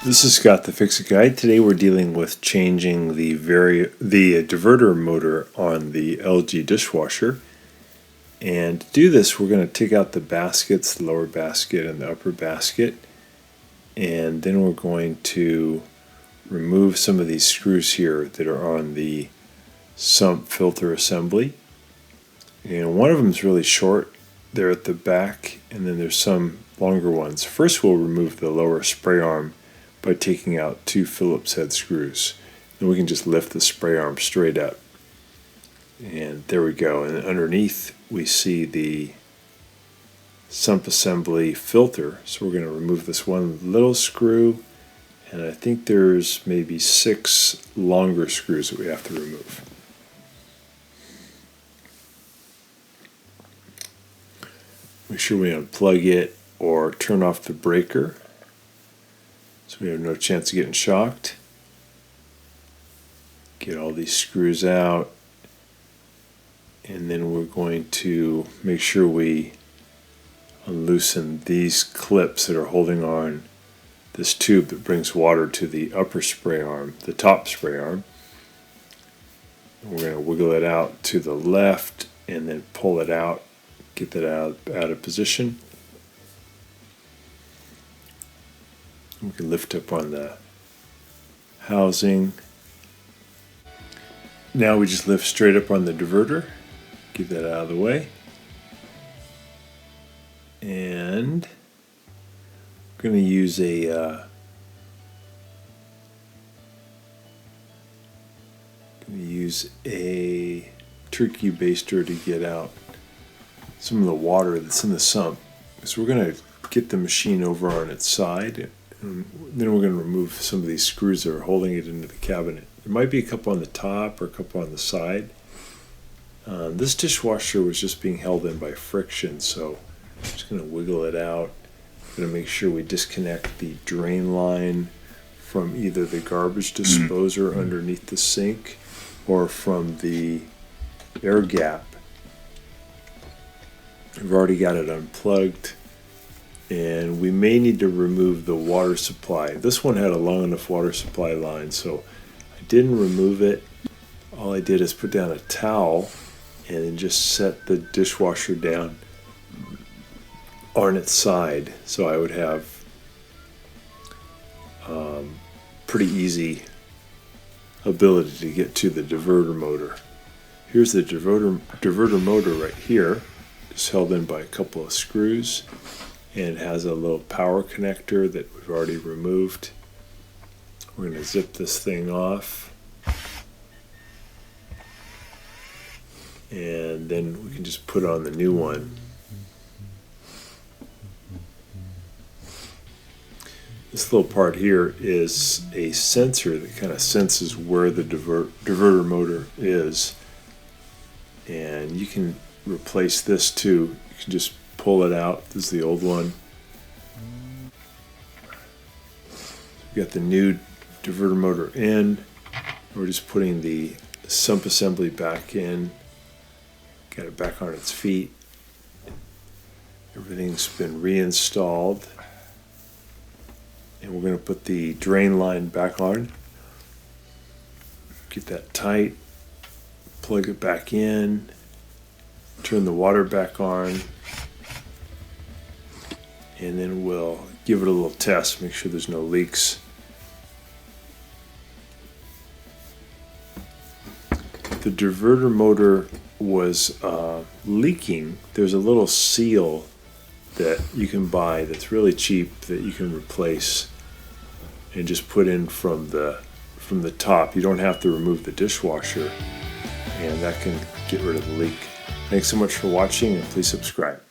This is Scott, the Fix-It Guy. Today we're dealing with changing the diverter motor on the LG dishwasher. And to do this, we're going to take out the baskets, the lower basket and the upper basket. And then we're going to remove some of these screws here that are on the sump filter assembly. And one of them is really short. They're at the back, and then there's some longer ones. First we'll remove the lower spray arm by taking out two Phillips head screws. Then we can just lift the spray arm straight up. And there we go. And underneath we see the sump assembly filter. So we're going to remove this one little screw, and I think there's maybe 6 longer screws that we have to remove. Make sure we unplug it or turn off the breaker so we have no chance of getting shocked. Get all these screws out, and then we're going to make sure we unloosen these clips that are holding on this tube that brings water to the upper spray arm, the top spray arm. And we're going to wiggle it out to the left and then pull it out, get that out of position. We can lift up on the housing. Now we just lift straight up on the diverter, get that out of the way. And we're going to use a turkey baster to get out some of the water that's in the sump. So we're going to get the machine over on its side, and then we're going to remove some of these screws that are holding it into the cabinet. There might be a couple on the top or a couple on the side. This dishwasher was just being held in by friction, so I'm just going to wiggle it out. I'm going to make sure we disconnect the drain line from either the garbage disposer underneath the sink or from the air gap. I've already got it unplugged, and we may need to remove the water supply. This one had a long enough water supply line, so I didn't remove it. All I did is put down a towel and then just set the dishwasher down on its side, so I would have pretty easy ability to get to the diverter motor. Here's the diverter motor right here. It's held in by a couple of screws, and it has a little power connector that we've already removed. We're going to zip this thing off, and then we can just put on the new one. This little part here is a sensor that kind of senses where the diverter motor is, and you can replace this too. You can just pull it out. This is the old one. We've got the new diverter motor in. We're just putting the sump assembly back in. Got it back on its feet. Everything's been reinstalled. And we're going to put the drain line back on. Get that tight. Plug it back in. Turn the water back on. And then we'll give it a little test, make sure there's no leaks. The diverter motor was leaking. There's a little seal that you can buy that's really cheap that you can replace and just put in from the top. You don't have to remove the dishwasher, and that can get rid of the leak. Thanks so much for watching, and please subscribe.